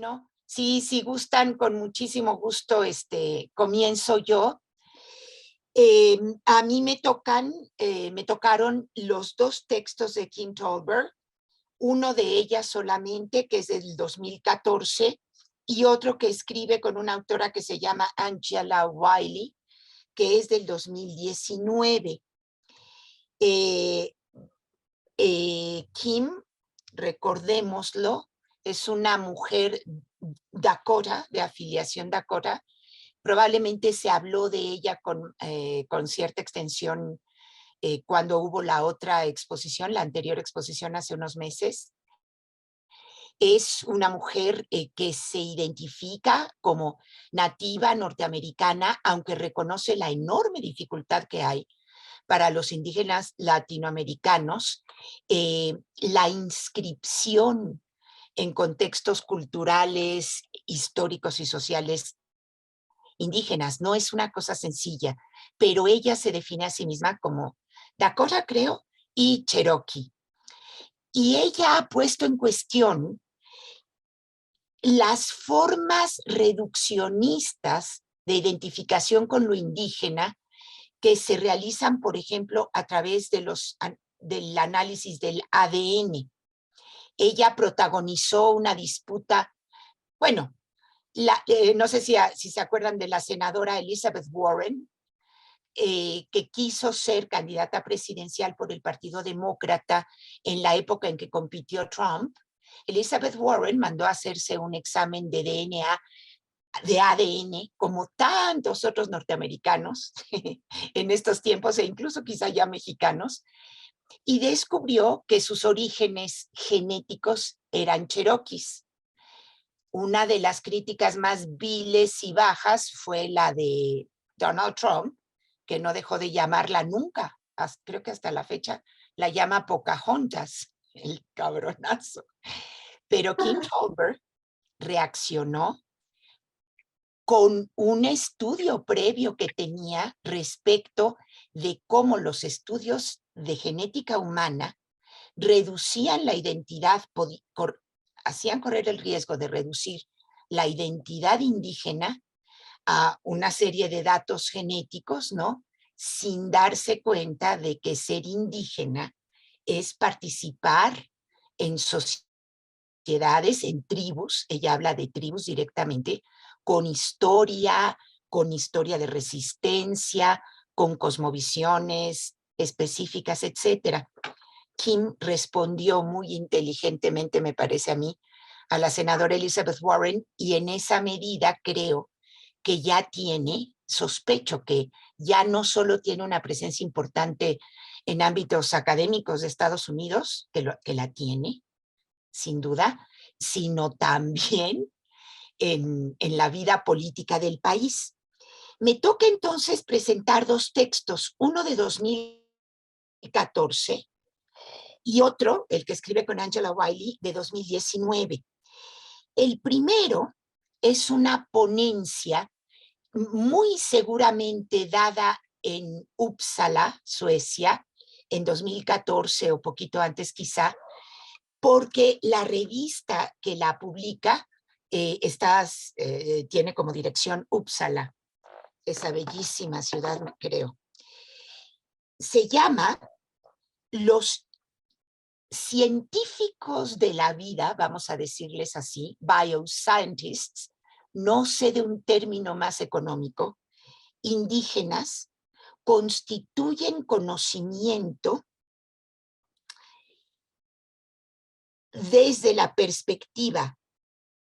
Bueno, sí, si gustan, con muchísimo gusto, comienzo yo. A mí me tocaron los dos textos de Kim Tolberg, uno de ellas solamente, que es del 2014, y otro que escribe con una autora que se llama Angela Wiley, que es del 2019. Eh, Kim, recordémoslo, es una mujer Dakota, de afiliación Dakota. Probablemente se habló de ella con cierta extensión cuando hubo la otra exposición, la anterior exposición hace unos meses. Es una mujer que se identifica como nativa norteamericana, aunque reconoce la enorme dificultad que hay para los indígenas latinoamericanos, la inscripción en contextos culturales, históricos y sociales indígenas. No es una cosa sencilla, pero ella se define a sí misma como Dakota, creo, y Cherokee. Y ella ha puesto en cuestión las formas reduccionistas de identificación con lo indígena que se realizan, por ejemplo, a través del análisis del ADN. Ella protagonizó una disputa, bueno, no sé si se acuerdan de la senadora Elizabeth Warren, que quiso ser candidata presidencial por el Partido Demócrata en la época en que compitió Trump. Elizabeth Warren mandó a hacerse un examen de DNA, de ADN, como tantos otros norteamericanos en estos tiempos, e incluso quizá ya mexicanos, y descubrió que sus orígenes genéticos eran cherokees. Una de las críticas más viles y bajas fue la de Donald Trump, que no dejó de llamarla nunca, creo que hasta la fecha la llama Pocahontas, el cabronazo. Pero Kim Tolberg reaccionó con un estudio previo que tenía respecto de cómo los estudios de genética humana reducían la identidad, hacían correr el riesgo de reducir la identidad indígena a una serie de datos genéticos, ¿no? Sin darse cuenta de que ser indígena es participar en sociedades, en tribus, ella habla de tribus directamente, con historia de resistencia, con cosmovisiones específicas, etcétera. Kim respondió muy inteligentemente, me parece a mí, a la senadora Elizabeth Warren, y en esa medida creo que ya sospecho que ya no solo tiene una presencia importante en ámbitos académicos de Estados Unidos, que la tiene, sin duda, sino también en la vida política del país. Me toca entonces presentar dos textos, uno de 2014 y otro, el que escribe con Angela Wiley, de 2019. El primero es una ponencia muy seguramente dada en Uppsala, Suecia, en 2014 o poquito antes quizá, porque la revista que la publica tiene como dirección Uppsala, esa bellísima ciudad, creo. Se llama Los científicos de la vida, vamos a decirles así, bioscientists, no sé de un término más económico, indígenas, constituyen conocimiento desde la perspectiva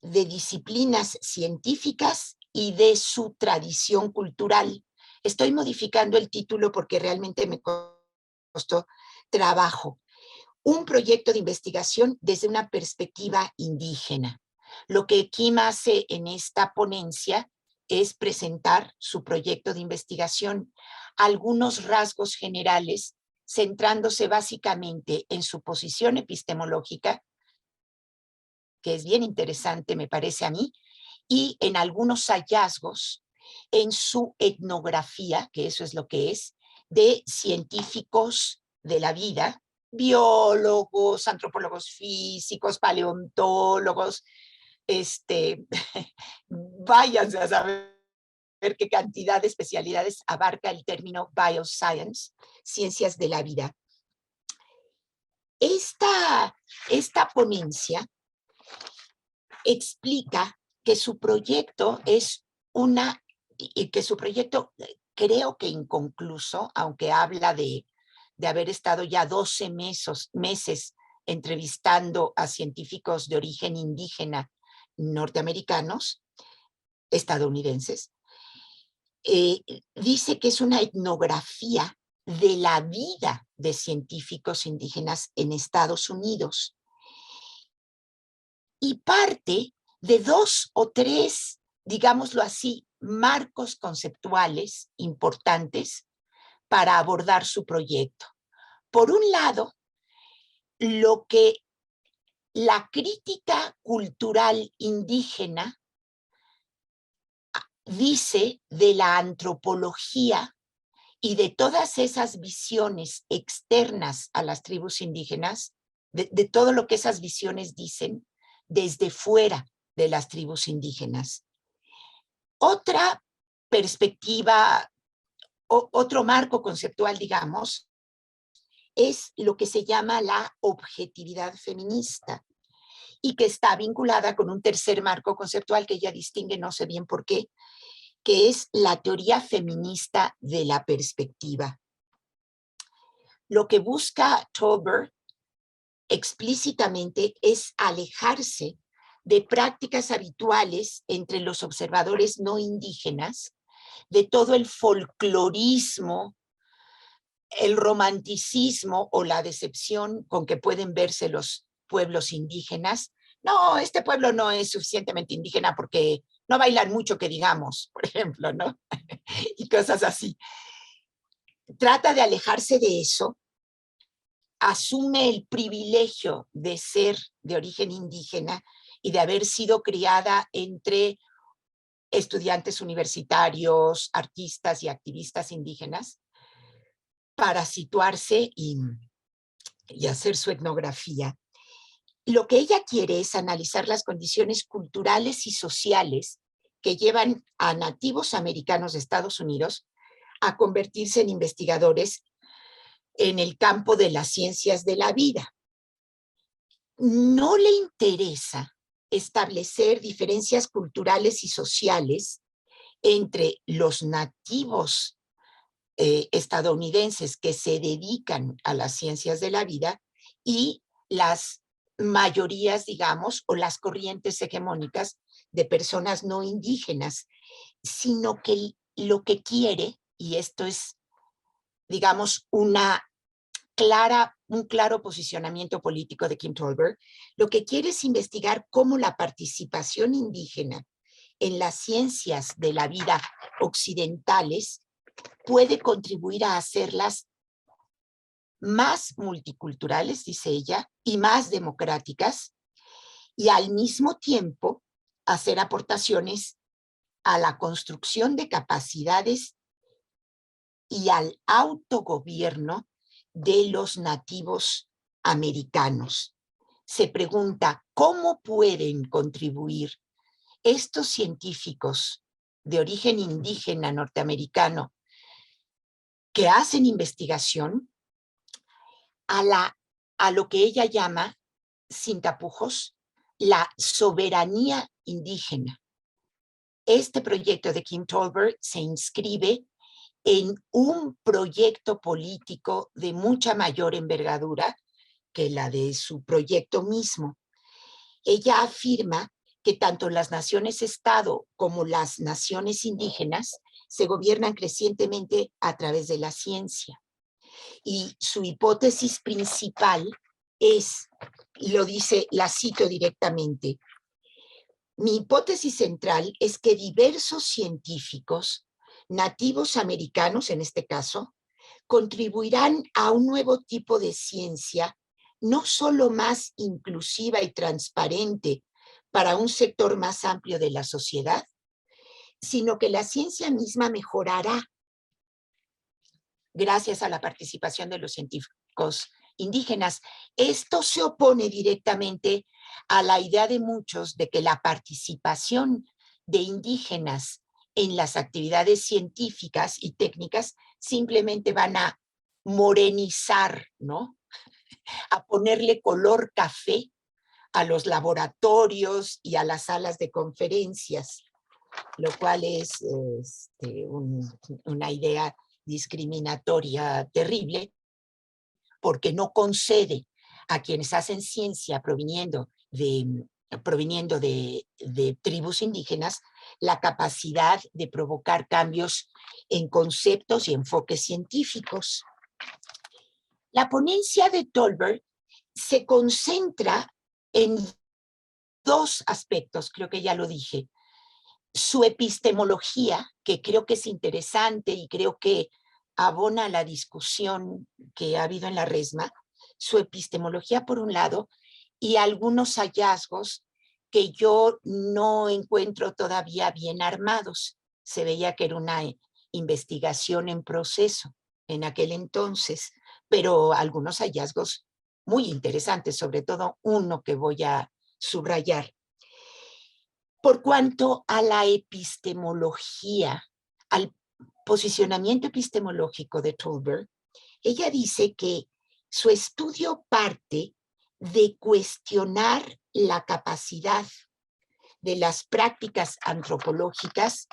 de disciplinas científicas y de su tradición cultural. Estoy modificando el título porque realmente me costó trabajo. Un proyecto de investigación desde una perspectiva indígena. Lo que Kim hace en esta ponencia es presentar su proyecto de investigación, algunos rasgos generales, centrándose básicamente en su posición epistemológica, que es bien interesante, me parece a mí, y en algunos hallazgos en su etnografía, que eso es lo que es, de científicos de la vida, biólogos, antropólogos físicos, paleontólogos, váyanse a saber qué cantidad de especialidades abarca el término bioscience, ciencias de la vida. Esta ponencia explica que su proyecto es y que su proyecto creo que inconcluso, aunque habla de haber estado ya 12 meses entrevistando a científicos de origen indígena norteamericanos, estadounidenses, dice que es una etnografía de la vida de científicos indígenas en Estados Unidos. Y parte de 2 o 3, digámoslo así, marcos conceptuales importantes para abordar su proyecto. Por un lado, lo que la crítica cultural indígena dice de la antropología y de todas esas visiones externas a las tribus indígenas, de todo lo que esas visiones dicen desde fuera de las tribus indígenas. Otra perspectiva, otro marco conceptual, digamos, es lo que se llama la objetividad feminista y que está vinculada con un tercer marco conceptual que ella distingue, no sé bien por qué, que es la teoría feminista de la perspectiva. Lo que busca Tolbert explícitamente es alejarse de prácticas habituales entre los observadores no indígenas, de todo el folclorismo, el romanticismo o la decepción con que pueden verse los pueblos indígenas. No, este pueblo no es suficientemente indígena porque no bailan mucho que digamos, por ejemplo, ¿no? Y cosas así. Trata de alejarse de eso, asume el privilegio de ser de origen indígena y de haber sido criada entre estudiantes universitarios, artistas y activistas indígenas para situarse y hacer su etnografía. Lo que ella quiere es analizar las condiciones culturales y sociales que llevan a nativos americanos de Estados Unidos a convertirse en investigadores en el campo de las ciencias de la vida. No le interesa establecer diferencias culturales y sociales entre los nativos estadounidenses que se dedican a las ciencias de la vida y las mayorías, digamos, o las corrientes hegemónicas de personas no indígenas, sino que lo que quiere, y esto es, digamos, un claro posicionamiento político de Kim Tolbert, lo que quiere es investigar cómo la participación indígena en las ciencias de la vida occidentales puede contribuir a hacerlas más multiculturales, dice ella, y más democráticas, y al mismo tiempo hacer aportaciones a la construcción de capacidades y al autogobierno de los nativos americanos. Se pregunta, ¿cómo pueden contribuir estos científicos de origen indígena norteamericano que hacen investigación a lo que ella llama, sin tapujos, la soberanía indígena? Este proyecto de Kim Tolbert se inscribe en un proyecto político de mucha mayor envergadura que la de su proyecto mismo. Ella afirma que tanto las naciones-estado como las naciones indígenas se gobiernan crecientemente a través de la ciencia. Y su hipótesis principal es, lo dice, la cito directamente, mi hipótesis central es que diversos científicos, nativos americanos en este caso, contribuirán a un nuevo tipo de ciencia, no solo más inclusiva y transparente para un sector más amplio de la sociedad, sino que la ciencia misma mejorará gracias a la participación de los científicos indígenas. Esto se opone directamente a la idea de muchos de que la participación de indígenas en las actividades científicas y técnicas simplemente van a morenizar, ¿no? A ponerle color café a los laboratorios y a las salas de conferencias, lo cual es una idea discriminatoria terrible, porque no concede a quienes hacen ciencia proviniendo de tribus indígenas la capacidad de provocar cambios en conceptos y enfoques científicos. La ponencia de Tolbert se concentra en dos aspectos, creo que ya lo dije. Su epistemología, que creo que es interesante y creo que abona la discusión que ha habido en la RESMA, su epistemología por un lado, y algunos hallazgos que yo no encuentro todavía bien armados. Se veía que era una investigación en proceso en aquel entonces, pero algunos hallazgos muy interesantes, sobre todo uno que voy a subrayar. Por cuanto a la epistemología, al posicionamiento epistemológico de Tolbert, ella dice que su estudio parte de cuestionar la capacidad de las prácticas antropológicas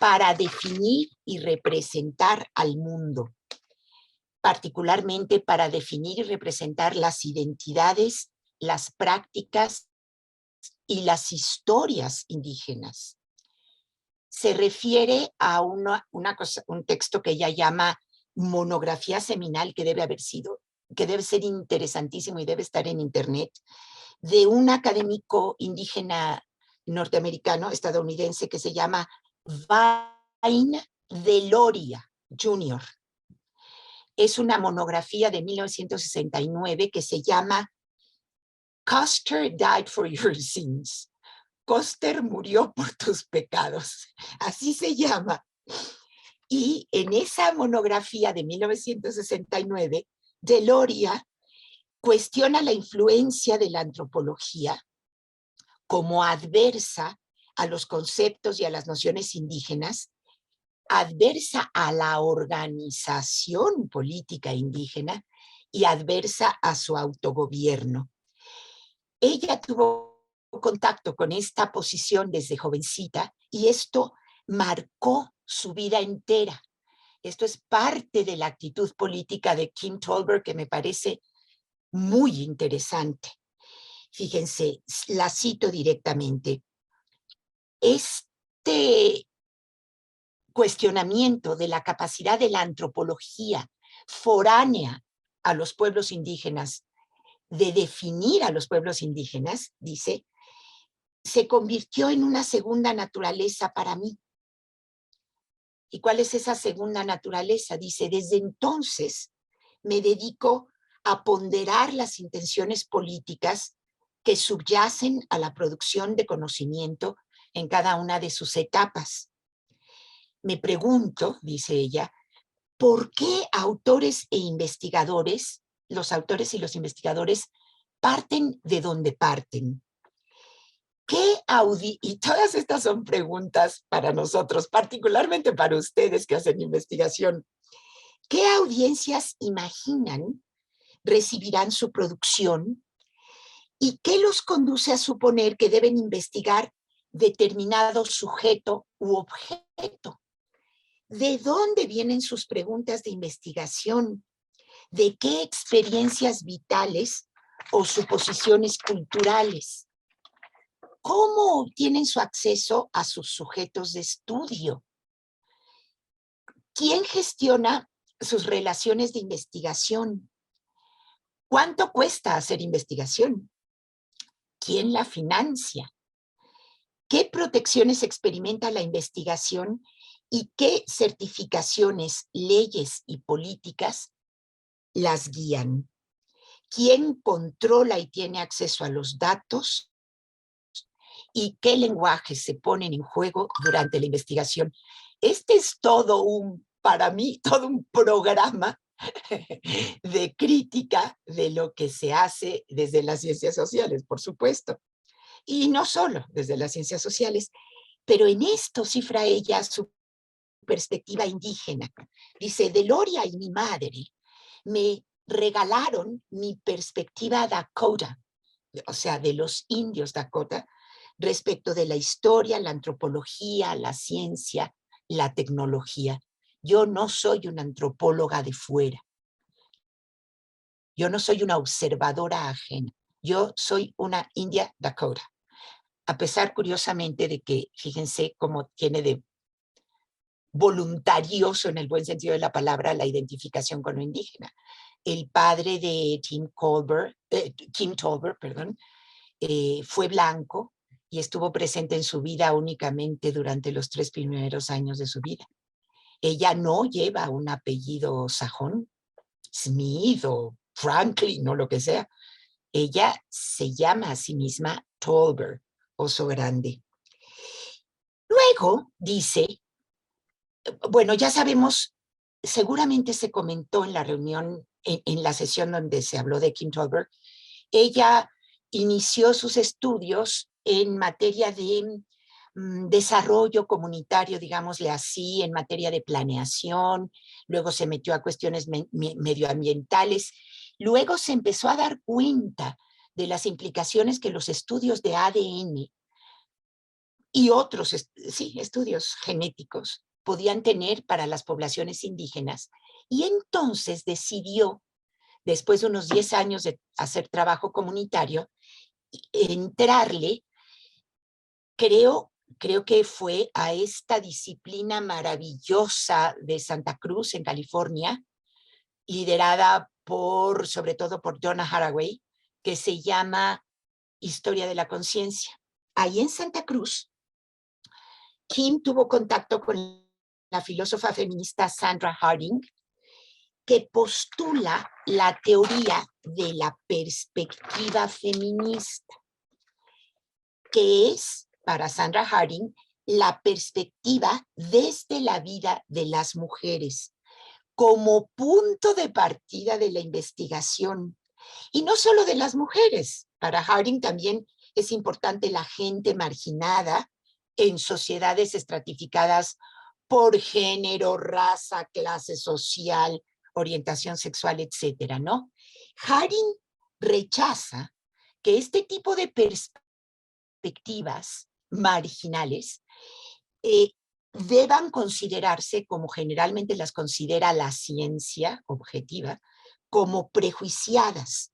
para definir y representar al mundo, particularmente para definir y representar las identidades, las prácticas y las historias indígenas. Se refiere a un texto que ella llama monografía seminal, que debe ser interesantísimo y debe estar en internet, de un académico indígena norteamericano, estadounidense, que se llama Vine Deloria Jr. Es una monografía de 1969 que se llama Custer Died for Your Sins. Custer murió por tus pecados. Así se llama. Y en esa monografía de 1969, Deloria cuestiona la influencia de la antropología como adversa a los conceptos y a las nociones indígenas, adversa a la organización política indígena y adversa a su autogobierno. Ella tuvo contacto con esta posición desde jovencita y esto marcó su vida entera. Esto es parte de la actitud política de Kim Tolbert que me parece muy interesante. Fíjense, la cito directamente. Este cuestionamiento de la capacidad de la antropología foránea a los pueblos indígenas, de definir a los pueblos indígenas, dice, se convirtió en una segunda naturaleza para mí. ¿Y cuál es esa segunda naturaleza? Dice, desde entonces me dedico a ponderar las intenciones políticas que subyacen a la producción de conocimiento en cada una de sus etapas. Me pregunto, dice ella, ¿por qué autores e investigadores, los autores y los investigadores, parten de donde parten? Y todas estas son preguntas para nosotros, particularmente para ustedes que hacen investigación. ¿Qué audiencias imaginan recibirán su producción? ¿Y qué los conduce a suponer que deben investigar determinado sujeto u objeto? ¿De dónde vienen sus preguntas de investigación? ¿De qué experiencias vitales o suposiciones culturales? ¿Cómo obtienen su acceso a sus sujetos de estudio? ¿Quién gestiona sus relaciones de investigación? ¿Cuánto cuesta hacer investigación? ¿Quién la financia? ¿Qué protecciones experimenta la investigación y qué certificaciones, leyes y políticas las guían? ¿Quién controla y tiene acceso a los datos? ¿Y qué lenguajes se ponen en juego durante la investigación? Este es para mí, todo un programa de crítica de lo que se hace desde las ciencias sociales, por supuesto. Y no solo desde las ciencias sociales, pero en esto cifra ella su perspectiva indígena. Dice, Deloria y mi madre me regalaron mi perspectiva Dakota, o sea, de los indios Dakota, respecto de la historia, la antropología, la ciencia, la tecnología. Yo no soy una antropóloga de fuera. Yo no soy una observadora ajena. Yo soy una India Dakota. A pesar, curiosamente, de que, fíjense cómo tiene de voluntarioso, en el buen sentido de la palabra, la identificación con lo indígena. El padre de Kim Tolbert, perdón, fue blanco y estuvo presente en su vida únicamente durante los 3 primeros años de su vida. Ella no lleva un apellido sajón, Smith o Franklin o lo que sea. Ella se llama a sí misma Tolbert, oso grande. Luego dice, bueno, ya sabemos, seguramente se comentó en la reunión, en la sesión donde se habló de Kim Tolbert, ella inició sus estudios en materia de desarrollo comunitario, digámosle así, en materia de planeación, luego se metió a cuestiones medioambientales, luego se empezó a dar cuenta de las implicaciones que los estudios de ADN y otros estudios genéticos podían tener para las poblaciones indígenas. Y entonces decidió, después de unos 10 años de hacer trabajo comunitario, entrarle, creo que fue a esta disciplina maravillosa de Santa Cruz, en California, liderada sobre todo por Donna Haraway, que se llama Historia de la Conciencia. Ahí en Santa Cruz, Kim tuvo contacto con la filósofa feminista Sandra Harding, que postula la teoría de la perspectiva feminista, que es, para Sandra Harding, la perspectiva desde la vida de las mujeres, como punto de partida de la investigación. Y no solo de las mujeres, para Harding también es importante la gente marginada en sociedades estratificadas por género, raza, clase social, orientación sexual, etcétera, ¿no? Harding rechaza que este tipo de perspectivas marginales deban considerarse, como generalmente las considera la ciencia objetiva, como prejuiciadas.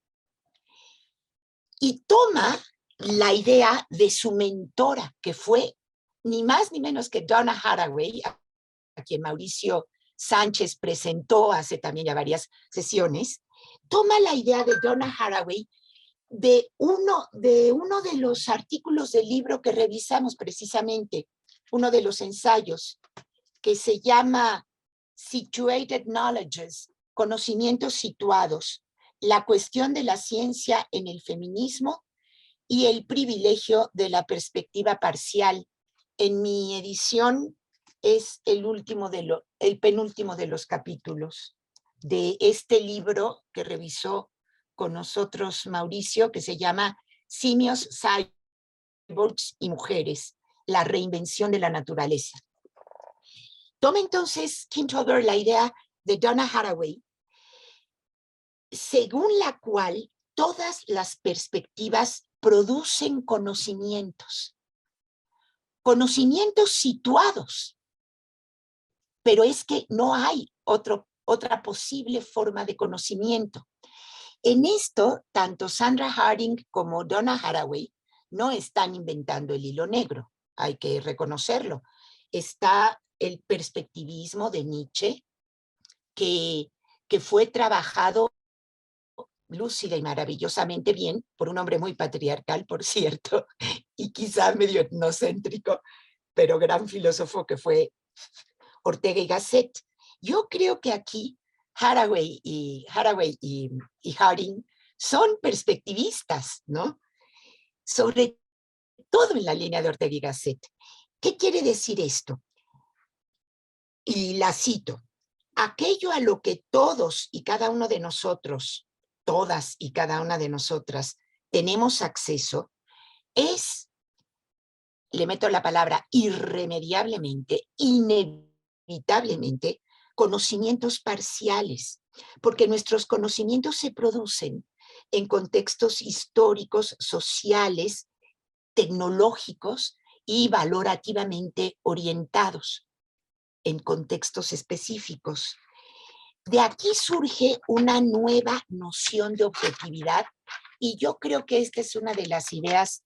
Y toma la idea de su mentora, que fue ni más ni menos que Donna Haraway, a quien Mauricio Sánchez presentó hace también ya varias sesiones. Toma la idea de Donna Haraway de uno de los artículos del libro que revisamos precisamente, uno de los ensayos, que se llama Situated Knowledges, conocimientos situados, la cuestión de la ciencia en el feminismo y el privilegio de la perspectiva parcial. En mi edición es el penúltimo de los capítulos de este libro que revisó con nosotros Mauricio, que se llama Simios, Cyborgs y Mujeres, la reinvención de la naturaleza. Toma entonces Kim Tolbert la idea de Donna Haraway, según la cual todas las perspectivas producen conocimientos situados, pero es que no hay otra posible forma de conocimiento. En esto, tanto Sandra Harding como Donna Haraway no están inventando el hilo negro, hay que reconocerlo. Está el perspectivismo de Nietzsche, que fue trabajado lúcida y maravillosamente bien por un hombre muy patriarcal, por cierto, y quizá medio etnocéntrico, pero gran filósofo, que fue Ortega y Gasset. Yo creo que aquí Haraway y Harding son perspectivistas, ¿no? Sobre todo en la línea de Ortega y Gasset. ¿Qué quiere decir esto? Y la cito. aquello a lo que todos y cada uno de nosotros, todas y cada una de nosotras, tenemos acceso, es, le meto la palabra irremediablemente, inevitablemente, conocimientos parciales, porque nuestros conocimientos se producen en contextos históricos, sociales, tecnológicos y valorativamente orientados en contextos específicos. De aquí surge una nueva noción de objetividad y yo creo que esta es una de las ideas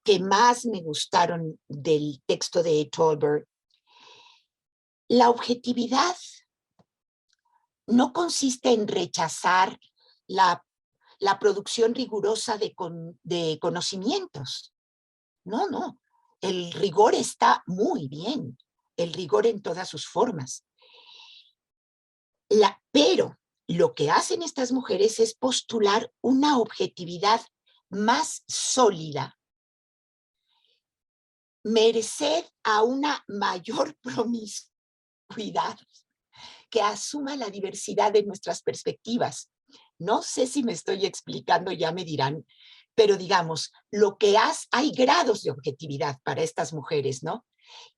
que más me gustaron del texto de Tolbert. La objetividad no consiste en rechazar la producción rigurosa de conocimientos. No, no. El rigor está muy bien. El rigor en todas sus formas. Pero lo que hacen estas mujeres es postular una objetividad más sólida, merced a una mayor promiscuidad que asuma la diversidad de nuestras perspectivas. No sé si me estoy explicando, ya me dirán, pero digamos, hay grados de objetividad para estas mujeres, ¿no?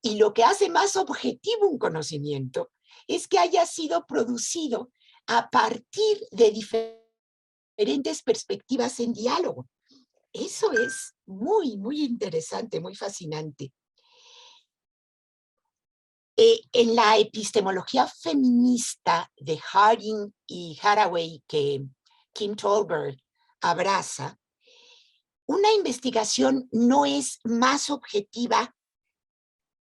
Y lo que hace más objetivo un conocimiento es que haya sido producido a partir de diferentes perspectivas en diálogo. Eso es muy, muy interesante, muy fascinante. En la epistemología feminista de Harding y Haraway, que Kim Tolbert abraza, una investigación no es más objetiva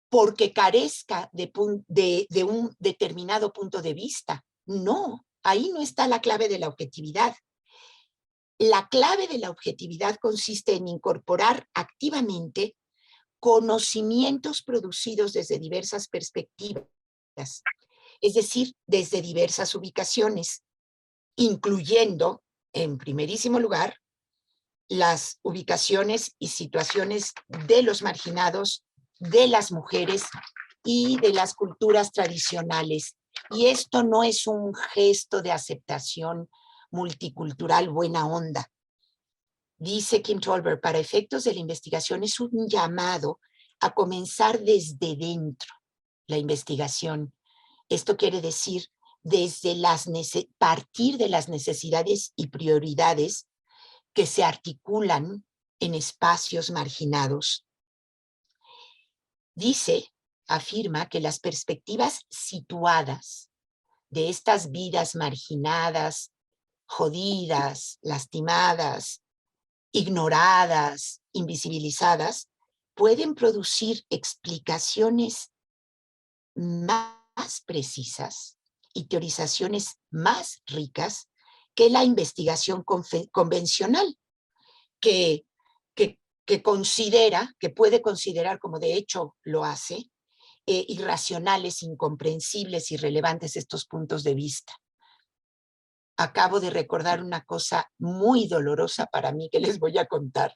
porque carezca de un determinado punto de vista. No, ahí no está la clave de la objetividad. La clave de la objetividad consiste en incorporar activamente conocimientos producidos desde diversas perspectivas, es decir, desde diversas ubicaciones, incluyendo, en primerísimo lugar, las ubicaciones y situaciones de los marginados, de las mujeres y de las culturas tradicionales. Y esto no es un gesto de aceptación multicultural buena onda. Dice Kim Tolbert, para efectos de la investigación es un llamado a comenzar desde dentro la investigación. Esto quiere decir desde partir de las necesidades y prioridades que se articulan en espacios marginados. Afirma que las perspectivas situadas de estas vidas marginadas, jodidas, lastimadas, ignoradas, invisibilizadas, pueden producir explicaciones más precisas y teorizaciones más ricas que la investigación convencional, que puede considerar, como de hecho lo hace, irracionales, incomprensibles, irrelevantes estos puntos de vista. Acabo de recordar una cosa muy dolorosa para mí que les voy a contar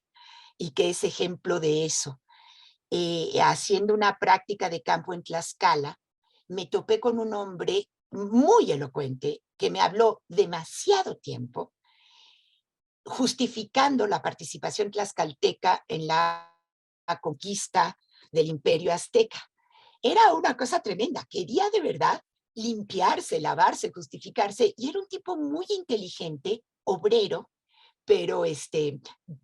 y que es ejemplo de eso. Haciendo una práctica de campo en Tlaxcala, me topé con un hombre muy elocuente que me habló demasiado tiempo justificando la participación tlaxcalteca en la conquista del Imperio Azteca. Era una cosa tremenda, quería de verdad limpiarse, lavarse, justificarse, y era un tipo muy inteligente, obrero, pero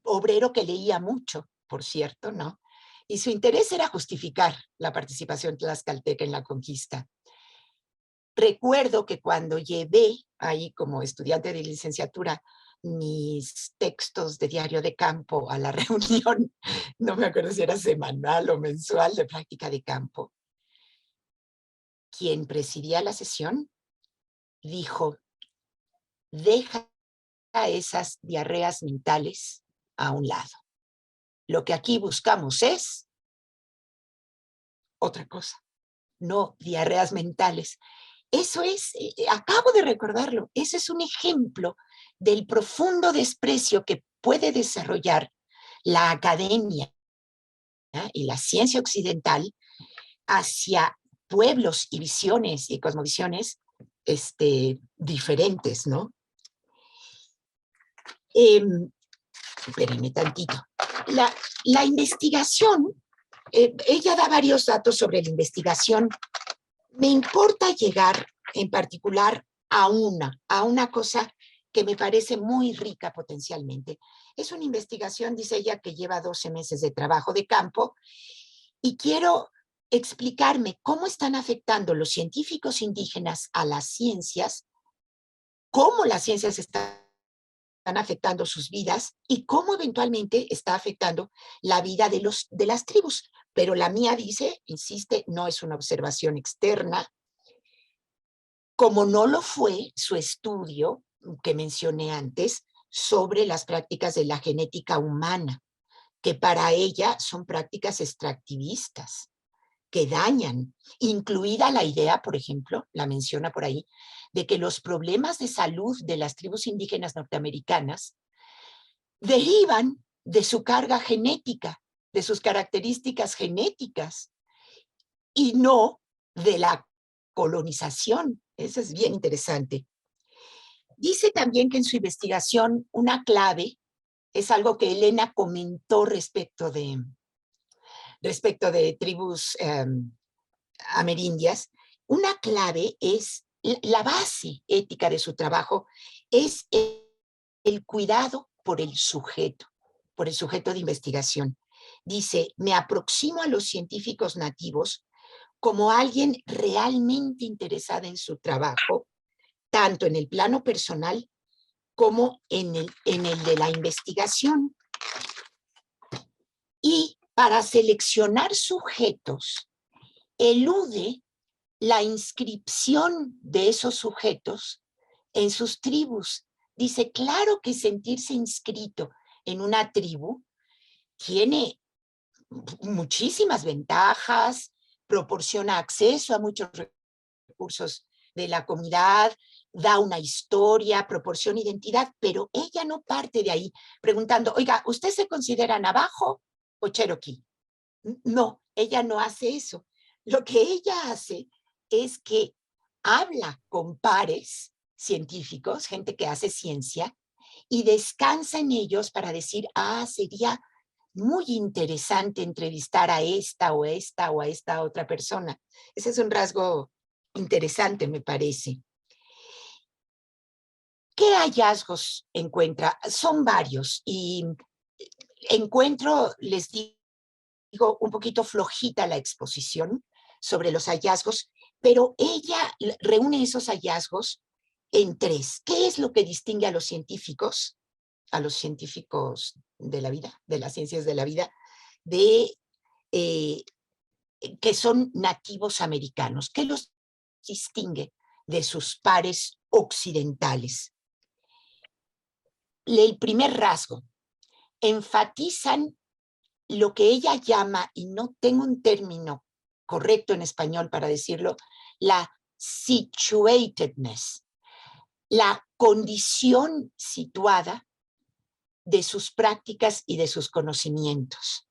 obrero que leía mucho, por cierto, ¿no? Y su interés era justificar la participación tlaxcalteca en la conquista. Recuerdo que cuando llevé ahí como estudiante de licenciatura mis textos de diario de campo a la reunión, no me acuerdo si era semanal o mensual de práctica de campo, quien presidía la sesión dijo, deja esas diarreas mentales a un lado. Lo que aquí buscamos es otra cosa, no diarreas mentales. Eso es, acabo de recordarlo, ese es un ejemplo del profundo desprecio que puede desarrollar la academia, ¿eh? Y la ciencia occidental hacia pueblos y visiones y cosmovisiones diferentes, ¿no? Espérenme tantito. La investigación, ella da varios datos sobre la investigación. Me importa llegar en particular a una cosa que me parece muy rica potencialmente. Es una investigación, dice ella, que lleva 12 meses de trabajo de campo y quiero explicarme cómo están afectando los científicos indígenas a las ciencias, cómo las ciencias están afectando sus vidas y cómo eventualmente está afectando la vida de las tribus. Pero la mía dice, insiste, no es una observación externa, como no lo fue su estudio que mencioné antes sobre las prácticas de la genética humana, que para ella son prácticas extractivistas, que dañan, incluida la idea, por ejemplo, la menciona por ahí, de que los problemas de salud de las tribus indígenas norteamericanas derivan de su carga genética, de sus características genéticas, y no de la colonización. Eso es bien interesante. Dice también que en su investigación una clave es algo que Elena comentó respecto de tribus amerindias. Una clave es la base ética de su trabajo, es el cuidado por el sujeto de investigación. Dice, me aproximo a los científicos nativos como alguien realmente interesado en su trabajo, tanto en el plano personal como en el de la investigación. Y para seleccionar sujetos, elude la inscripción de esos sujetos en sus tribus. Dice, claro que sentirse inscrito en una tribu tiene muchísimas ventajas, proporciona acceso a muchos recursos de la comunidad, da una historia, proporciona identidad, pero ella no parte de ahí preguntando, oiga, ¿usted se considera navajo o cherokee? No, ella no hace eso. Lo que ella hace es que habla con pares científicos, gente que hace ciencia, y descansa en ellos para decir, sería muy interesante entrevistar a esta o a esta o a esta otra persona. Ese es un rasgo interesante, me parece. ¿Qué hallazgos encuentra? Son varios y encuentro, les digo, un poquito flojita la exposición sobre los hallazgos, pero ella reúne esos hallazgos en tres. ¿Qué es lo que distingue a los científicos de la vida, de las ciencias de la vida, eh, que son nativos americanos? ¿Qué los distingue de sus pares occidentales? El primer rasgo, enfatizan lo que ella llama, y no tengo un término correcto en español para decirlo, la situatedness, la condición situada de sus prácticas y de sus conocimientos.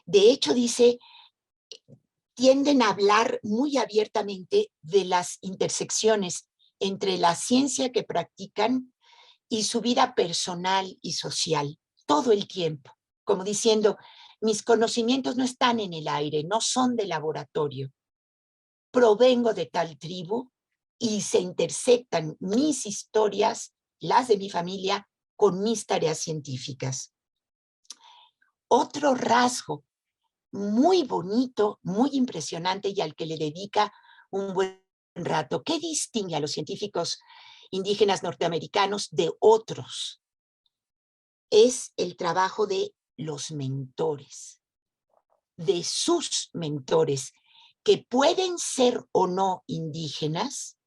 De hecho, dice, tienden a hablar muy abiertamente de las intersecciones entre la ciencia que practican y su vida personal y social, todo el tiempo, como diciendo, mis conocimientos no están en el aire, no son de laboratorio, provengo de tal tribu y se intersectan mis historias, las de mi familia, con mis tareas científicas. Otro rasgo muy bonito, muy impresionante y al que le dedica un buen rato. ¿Qué distingue a los científicos indígenas norteamericanos de otros? Es el trabajo de los mentores, de sus mentores, que pueden ser o no indígenas,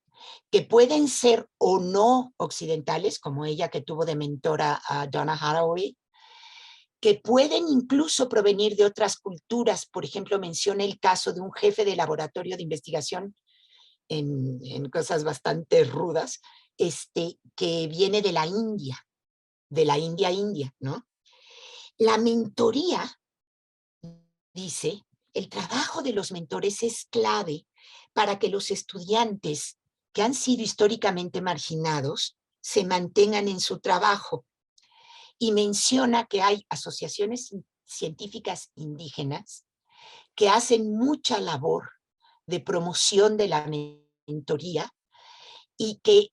que pueden ser o no occidentales, como ella que tuvo de mentora a Donna Haraway, que pueden incluso provenir de otras culturas. Por ejemplo, menciona el caso de un jefe de laboratorio de investigación en cosas bastante rudas, que viene de la India, ¿no? La mentoría, dice, el trabajo de los mentores es clave para que los estudiantes que han sido históricamente marginados se mantengan en su trabajo. Y menciona que hay asociaciones científicas indígenas que hacen mucha labor de promoción de la mentoría y que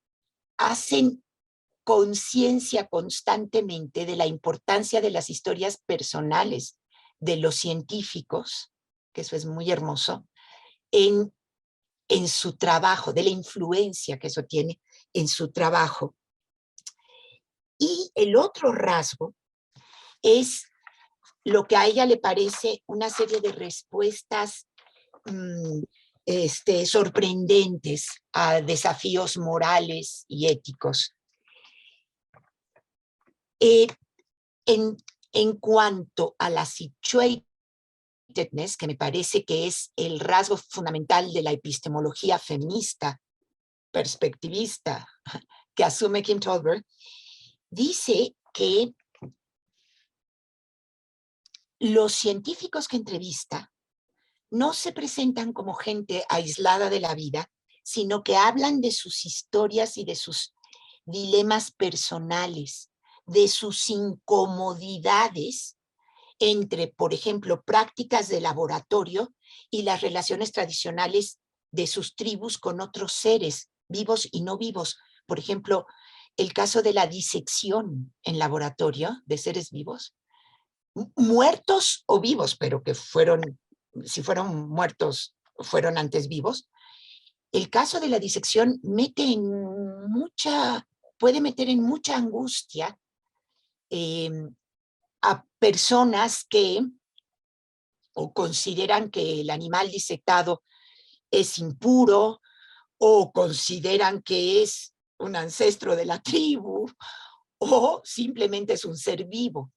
hacen conciencia constantemente de la importancia de las historias personales de los científicos, que eso es muy hermoso, en su trabajo, de la influencia que eso tiene en su trabajo. Y el otro rasgo es lo que a ella le parece una serie de respuestas sorprendentes a desafíos morales y éticos. En cuanto a la situatedness, que me parece que es el rasgo fundamental de la epistemología feminista, perspectivista, que asume Kim Tolberg, dice que los científicos que entrevista no se presentan como gente aislada de la vida, sino que hablan de sus historias y de sus dilemas personales, de sus incomodidades entre, por ejemplo, prácticas de laboratorio y las relaciones tradicionales de sus tribus con otros seres, vivos y no vivos. Por ejemplo, el caso de la disección en laboratorio de seres vivos, muertos o vivos, pero que fueron, si fueron muertos, fueron antes vivos. El caso de la disección puede meter en mucha angustia a personas que o consideran que el animal disectado es impuro, o consideran que es un ancestro de la tribu, o simplemente es un ser vivo.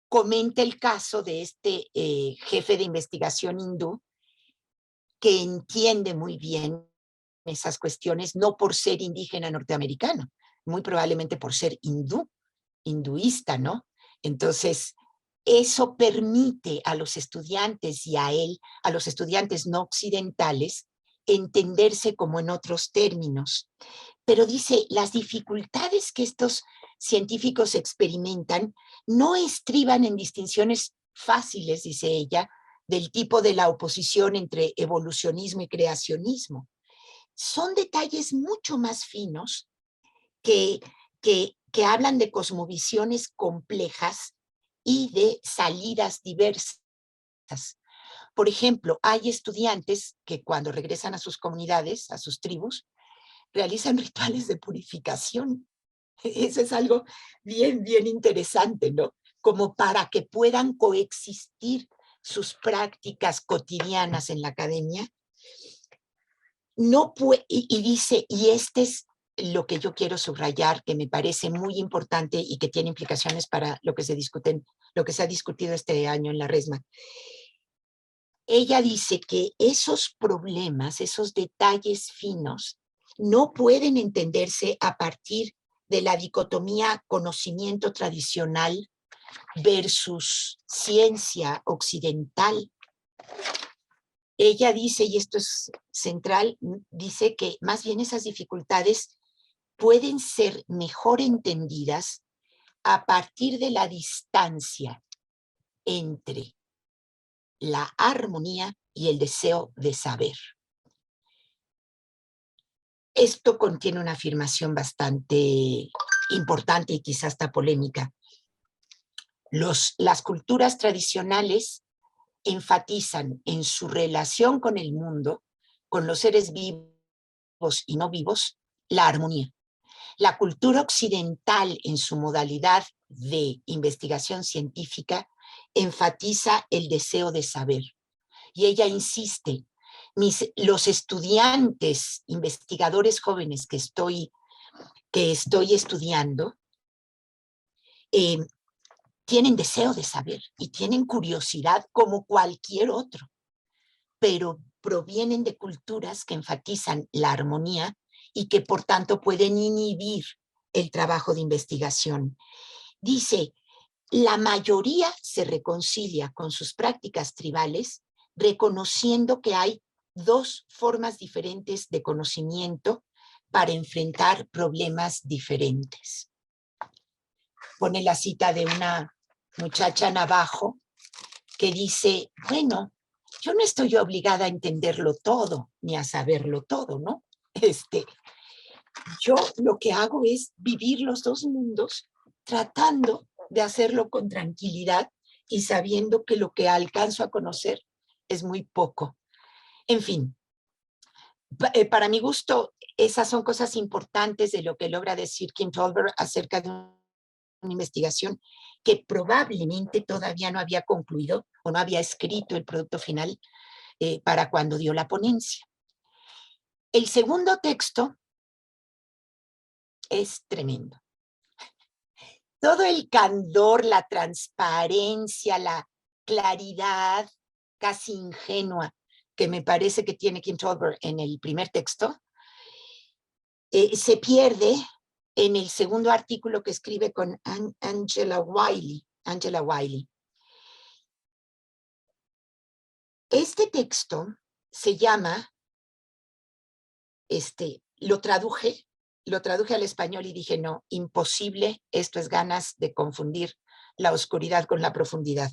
Comenta el caso de este jefe de investigación hindú, que entiende muy bien esas cuestiones, no por ser indígena norteamericano, muy probablemente por ser hinduista, ¿no? Entonces, eso permite a los estudiantes y a él, a los estudiantes no occidentales, entenderse como en otros términos. Pero dice, las dificultades que estos científicos experimentan no estriban en distinciones fáciles, dice ella, del tipo de la oposición entre evolucionismo y creacionismo. Son detalles mucho más finos que hablan de cosmovisiones complejas y de salidas diversas. Por ejemplo, hay estudiantes que cuando regresan a sus comunidades, a sus tribus, realizan rituales de purificación. Eso es algo bien, bien interesante, ¿no? Como para que puedan coexistir sus prácticas cotidianas en la academia. No puede, y dice, y este es lo que yo quiero subrayar, que me parece muy importante y que tiene implicaciones para lo que se ha discutido este año en la RESMA. Ella dice que esos problemas, esos detalles finos, no pueden entenderse a partir de la dicotomía conocimiento tradicional versus ciencia occidental. Ella dice, y esto es central, dice que más bien esas dificultades pueden ser mejor entendidas a partir de la distancia entre la armonía y el deseo de saber. Esto contiene una afirmación bastante importante y quizás hasta polémica. Las culturas tradicionales enfatizan en su relación con el mundo, con los seres vivos y no vivos, la armonía. La cultura occidental, en su modalidad de investigación científica, enfatiza el deseo de saber. Y ella insiste, los estudiantes, investigadores jóvenes que estoy estudiando, tienen deseo de saber y tienen curiosidad como cualquier otro, pero provienen de culturas que enfatizan la armonía y que por tanto pueden inhibir el trabajo de investigación. Dice, la mayoría se reconcilia con sus prácticas tribales reconociendo que hay dos formas diferentes de conocimiento para enfrentar problemas diferentes. Pone la cita de una muchacha Navajo que dice, bueno, yo no estoy obligada a entenderlo todo, ni a saberlo todo, ¿no? Yo lo que hago es vivir los dos mundos tratando de hacerlo con tranquilidad y sabiendo que lo que alcanzo a conocer es muy poco. En fin, para mi gusto, esas son cosas importantes de lo que logra decir Kim Tolbert acerca de una investigación que probablemente todavía no había concluido o no había escrito el producto final para cuando dio la ponencia. El segundo texto es tremendo. Todo el candor, la transparencia, la claridad casi ingenua que me parece que tiene Kim Tolbert en el primer texto, se pierde en el segundo artículo que escribe con Angela Wiley. Este texto se llama, lo traduje al español y dije, no, imposible, esto es ganas de confundir la oscuridad con la profundidad.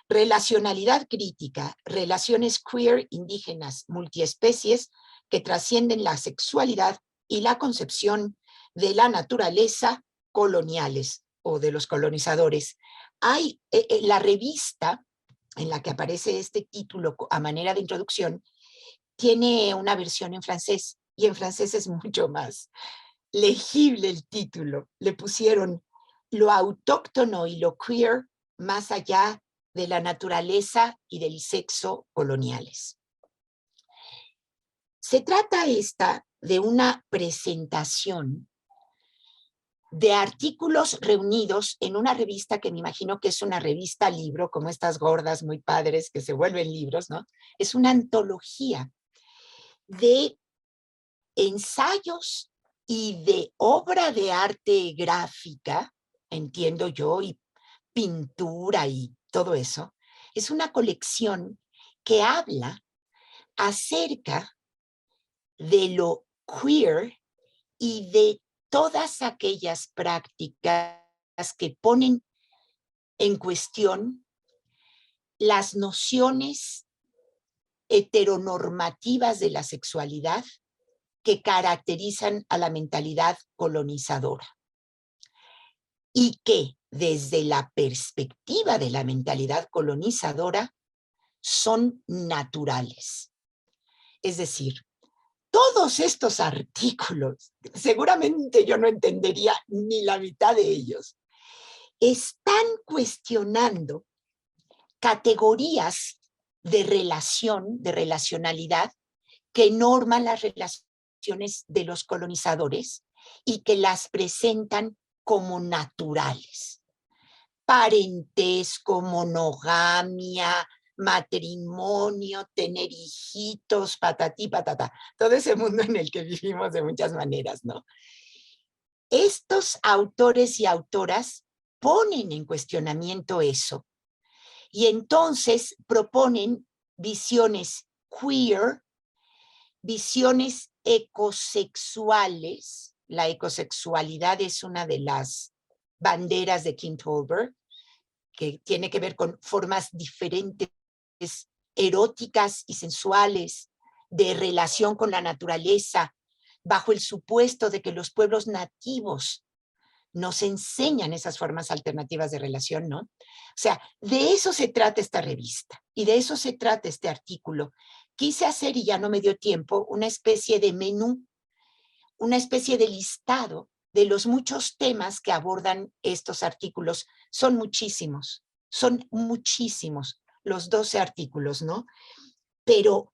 Relacionalidad crítica, relaciones queer indígenas multiespecies que trascienden la sexualidad y la concepción de la naturaleza coloniales o de los colonizadores. Hay la revista en la que aparece este título a manera de introducción, tiene una versión en francés y en francés es mucho más legible el título. Le pusieron lo autóctono y lo queer más allá de la naturaleza y del sexo coloniales. Se trata de una presentación de artículos reunidos en una revista que me imagino que es una revista libro, como estas gordas muy padres que se vuelven libros, ¿no? Es una antología de ensayos y de obra de arte gráfica, entiendo yo, y pintura y todo eso. Es una colección que habla acerca de lo queer y de todas aquellas prácticas que ponen en cuestión las nociones heteronormativas de la sexualidad que caracterizan a la mentalidad colonizadora y que desde la perspectiva de la mentalidad colonizadora son naturales. Es decir, todos estos artículos, seguramente yo no entendería ni la mitad de ellos, están cuestionando categorías de relación, de relacionalidad, que norman las relaciones de los colonizadores y que las presentan como naturales. Parentesco, monogamia, matrimonio, tener hijitos, patatí, patata, todo ese mundo en el que vivimos de muchas maneras, ¿no? Estos autores y autoras ponen en cuestionamiento eso y entonces proponen visiones queer, visiones ecosexuales. La ecosexualidad es una de las banderas de Kim Tolbert, que tiene que ver con formas diferentes, eróticas y sensuales, de relación con la naturaleza, bajo el supuesto de que los pueblos nativos nos enseñan esas formas alternativas de relación, ¿no? O sea, de eso se trata esta revista y de eso se trata este artículo. Quise hacer, y ya no me dio tiempo, una especie de menú, una especie de listado de los muchos temas que abordan estos artículos. Son muchísimos los 12 artículos, ¿no? Pero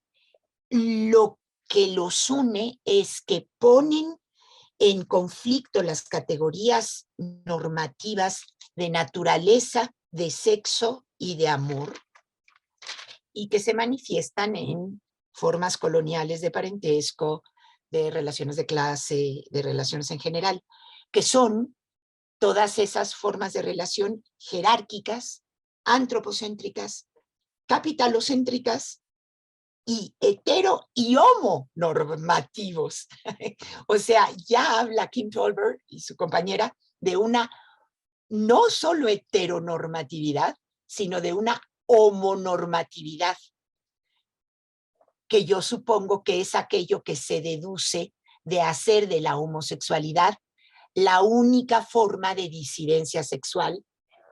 lo que los une es que ponen en conflicto las categorías normativas de naturaleza, de sexo y de amor, y que se manifiestan en formas coloniales de parentesco, de relaciones de clase, de relaciones en general, que son todas esas formas de relación jerárquicas, antropocéntricas, capitalocéntricas y hetero y homonormativos. O sea, ya habla Kim Tolbert y su compañera de una no solo heteronormatividad, sino de una homonormatividad, que yo supongo que es aquello que se deduce de hacer de la homosexualidad la única forma de disidencia sexual,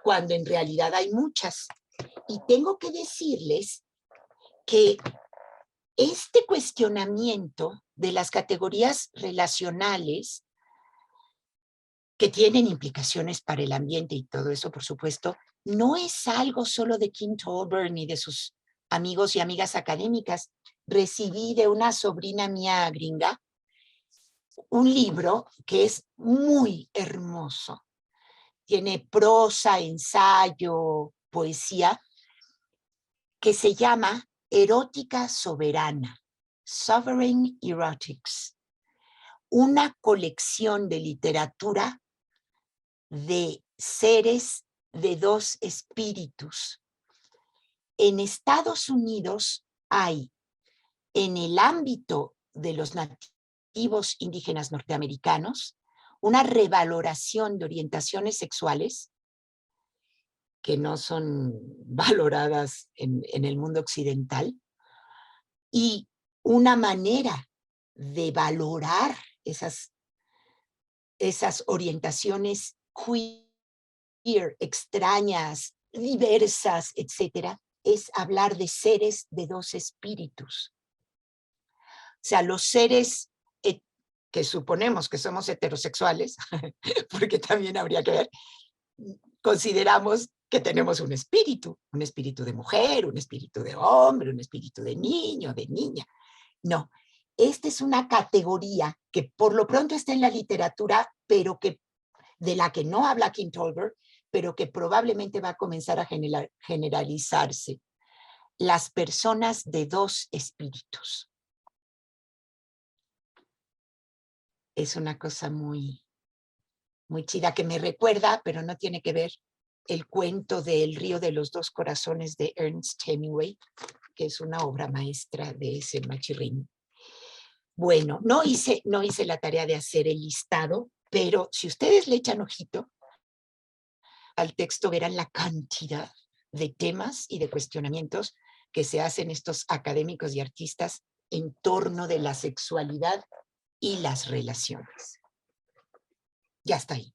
cuando en realidad hay muchas. Y tengo que decirles que este cuestionamiento de las categorías relacionales, que tienen implicaciones para el ambiente y todo eso, por supuesto, no es algo solo de Kim Tolbert ni de sus amigos y amigas académicas. Recibí de una sobrina mía gringa un libro que es muy hermoso. Tiene prosa, ensayo, poesía, que se llama Erótica Soberana, Sovereign Erotics, una colección de literatura de seres de dos espíritus. En Estados Unidos hay, en el ámbito de los nativos indígenas norteamericanos, una revaloración de orientaciones sexuales que no son valoradas en el mundo occidental, y una manera de valorar esas orientaciones queer, extrañas, diversas, etcétera, es hablar de seres de dos espíritus. O sea, los seres que suponemos que somos heterosexuales, porque también habría que ver, consideramos que tenemos un espíritu de mujer, un espíritu de hombre, un espíritu de niño, de niña. No, esta es una categoría que por lo pronto está en la literatura, pero que de la que no habla Kim Tolbert, pero que probablemente va a comenzar a generalizarse. Las personas de dos espíritus. Es una cosa muy, muy chida que me recuerda, pero no tiene que ver, el cuento del Río de los Dos Corazones de Ernest Hemingway, que es una obra maestra de ese machirrín. Bueno, no hice la tarea de hacer el listado, pero si ustedes le echan ojito al texto, verán la cantidad de temas y de cuestionamientos que se hacen estos académicos y artistas en torno de la sexualidad y las relaciones. Ya está ahí.